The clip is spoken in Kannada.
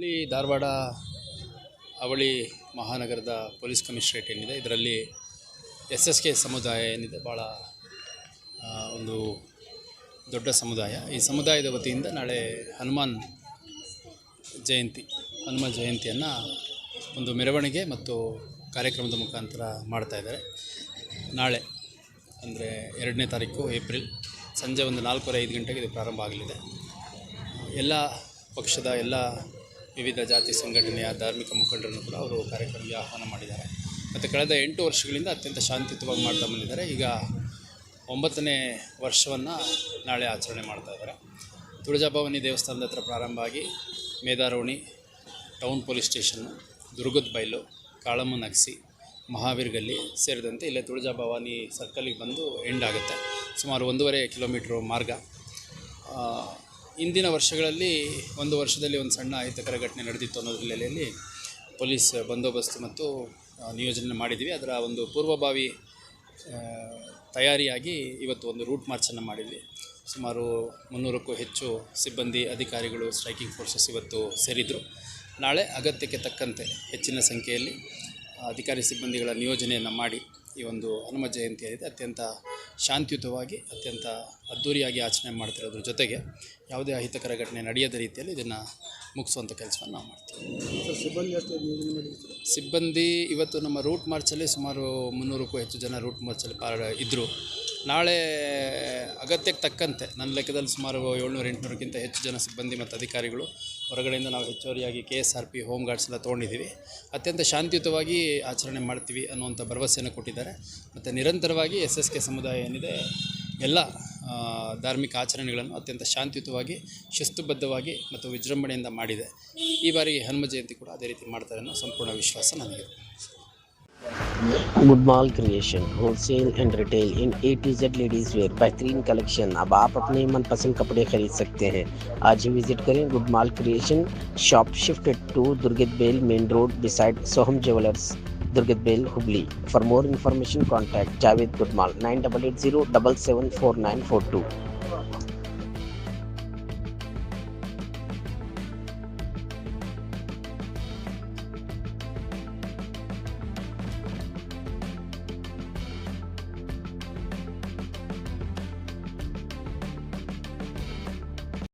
ಇಲ್ಲಿ ಧಾರವಾಡ ಅವಳಿ ಮಹಾನಗರದ ಪೊಲೀಸ್ ಕಮಿಷನರೇಟ್ ಏನಿದೆ, ಇದರಲ್ಲಿ SSK ಸಮುದಾಯ ಏನಿದೆ, ಭಾಳ ಒಂದು ದೊಡ್ಡ ಸಮುದಾಯ. ಈ ಸಮುದಾಯದ ವತಿಯಿಂದ ನಾಳೆ ಹನುಮ ಜಯಂತಿಯನ್ನು ಒಂದು ಮೆರವಣಿಗೆ ಮತ್ತು ಕಾರ್ಯಕ್ರಮದ ಮುಖಾಂತರ ಮಾಡ್ತಾಯಿದ್ದಾರೆ. ನಾಳೆ ಅಂದರೆ 2ನೇ ತಾರೀಕು ಏಪ್ರಿಲ್ ಸಂಜೆ ಒಂದು 4:45 ಗಂಟೆಗೆ ಇದು ಪ್ರಾರಂಭ ಆಗಲಿದೆ. ಎಲ್ಲ ಪಕ್ಷದ ಎಲ್ಲ ವಿವಿಧ ಜಾತಿ ಸಂಘಟನೆಯ ಧಾರ್ಮಿಕ ಮುಖಂಡರನ್ನು ಕೂಡ ಅವರು ಕಾರ್ಯಕ್ರಮಕ್ಕೆ ಆಹ್ವಾನ ಮಾಡಿದ್ದಾರೆ. ಮತ್ತು ಕಳೆದ 8 ವರ್ಷಗಳಿಂದ ಅತ್ಯಂತ ಶಾಂತಿಯುತವಾಗಿ ಮಾಡ್ತಾ ಬಂದಿದ್ದಾರೆ. ಈಗ 9ನೇ ವರ್ಷವನ್ನು ನಾಳೆ ಆಚರಣೆ ಮಾಡ್ತಾಯಿದ್ದಾರೆ. ತುಳಜಾಭವಾನಿ ದೇವಸ್ಥಾನದ ಹತ್ರ ಪ್ರಾರಂಭ ಆಗಿ ಮೇದಾರೋಣಿ, ಟೌನ್ ಪೊಲೀಸ್ ಸ್ಟೇಷನ್ನು, ದುರ್ಗದ ಬೈಲು, ಕಾಳಮ್ಮ ನಗಸಿ, ಮಹಾವೀರ್ ಗಲ್ಲಿ ಸೇರಿದಂತೆ ಇಲ್ಲೇ ತುಳಜಾಭವಾನಿ ಸರ್ಕಲಿಗೆ ಬಂದು ಎಂಡ್ ಆಗುತ್ತೆ. ಸುಮಾರು 1.5 ಕಿಲೋಮೀಟ್ರ್ ಮಾರ್ಗ. ಇಂದಿನ ವರ್ಷಗಳಲ್ಲಿ ಒಂದು ವರ್ಷದಲ್ಲಿ ಒಂದು ಸಣ್ಣ ಅಹಿತಕರ ಘಟನೆ ನಡೆದಿತ್ತು ಅನ್ನೋ ಹಿನ್ನೆಲೆಯಲ್ಲಿ ಪೊಲೀಸ್ ಬಂದೋಬಸ್ತ್ ಮತ್ತು ನಿಯೋಜನೆ ಮಾಡಿದ್ವಿ. ಅದರ ಒಂದು ಪೂರ್ವಭಾವಿ ತಯಾರಿಯಾಗಿ ಇವತ್ತು ಒಂದು ರೂಟ್ ಮಾರ್ಚನ್ನು ಮಾಡಿದ್ವಿ. ಸುಮಾರು 300ಕ್ಕೂ ಹೆಚ್ಚು ಸಿಬ್ಬಂದಿ, ಅಧಿಕಾರಿಗಳು, ಸ್ಟ್ರೈಕಿಂಗ್ ಫೋರ್ಸಸ್ ಇವತ್ತು ಸೇರಿದರು. ನಾಳೆ ಅಗತ್ಯಕ್ಕೆ ತಕ್ಕಂತೆ ಹೆಚ್ಚಿನ ಸಂಖ್ಯೆಯಲ್ಲಿ ಅಧಿಕಾರಿ ಸಿಬ್ಬಂದಿಗಳ ನಿಯೋಜನೆಯನ್ನು ಮಾಡಿ ಈ ಒಂದು ಹನುಮ ಜಯಂತಿ ಏನಿದೆ ಅತ್ಯಂತ ಶಾಂತಿಯುತವಾಗಿ, ಅತ್ಯಂತ ಅದ್ಧೂರಿಯಾಗಿ ಆಚರಣೆ ಮಾಡ್ತಿರೋದ್ರ ಜೊತೆಗೆ ಯಾವುದೇ ಅಹಿತಕರ ಘಟನೆ ನಡೆಯದ ರೀತಿಯಲ್ಲಿ ಇದನ್ನು ಮುಗಿಸುವಂಥ ಕೆಲಸವನ್ನು ನಾವು ಮಾಡ್ತೀವಿ. ಸಿಬ್ಬಂದಿ ಇವತ್ತು ನಮ್ಮ ರೂಟ್ ಮಾರ್ಚಲ್ಲಿ ಸುಮಾರು 300ಕ್ಕೂ ಹೆಚ್ಚು ಜನ ರೂಟ್ ಮಾರ್ಚಲ್ಲಿ ಇದ್ದರು. ನಾಳೆ ಅಗತ್ಯಕ್ಕೆ ತಕ್ಕಂತೆ ನನ್ನ ಲೆಕ್ಕದಲ್ಲಿ ಸುಮಾರು 700-800ಕ್ಕಿಂತ ಹೆಚ್ಚು ಜನ ಸಿಬ್ಬಂದಿ ಮತ್ತು ಅಧಿಕಾರಿಗಳು ಹೊರಗಡೆಯಿಂದ ನಾವು ಹೆಚ್ಚುವರಿಯಾಗಿ KSRP, ಹೋಮ್ ಗಾರ್ಡ್ಸ್ ಎಲ್ಲ ತೊಗೊಂಡಿದ್ದೀವಿ. ಅತ್ಯಂತ ಶಾಂತಿಯುತವಾಗಿ ಆಚರಣೆ ಮಾಡ್ತೀವಿ ಅನ್ನುವಂಥ ಭರವಸೆಯನ್ನು ಕೊಟ್ಟಿದ್ದಾರೆ. ಮತ್ತು ನಿರಂತರವಾಗಿ SSK ಸಮುದಾಯ ಏನಿದೆ ಎಲ್ಲ ಧಾರ್ಮಿಕ ಆಚರಣೆಗಳನ್ನು ಅತ್ಯಂತ ಶಾಂತಿಯುತವಾಗಿ, ಶಿಸ್ತುಬದ್ಧವಾಗಿ ಮತ್ತು ವಿಜೃಂಭಣೆಯಿಂದ ಮಾಡಿದೆ. ಈ ಬಾರಿ ಹನುಮ ಜಯಂತಿ ಕೂಡ ಅದೇ ರೀತಿ ಮಾಡ್ತಾರೆ ಅನ್ನೋ ಸಂಪೂರ್ಣ ವಿಶ್ವಾಸ ನನಗಿದೆ. Gudmal creation wholesale and retail in A to Z ladies wear बेहतरीन कलेक्शन। अब आप अपने मनपसंद कपड़े खरीद सकते हैं। आज ही विजिट करें Gudmal creation, shop shifted to Durgad Bail main road beside Soham jewellers, Durgad Bail, Hubli. For more information contact Javed Gudmal 9880774942।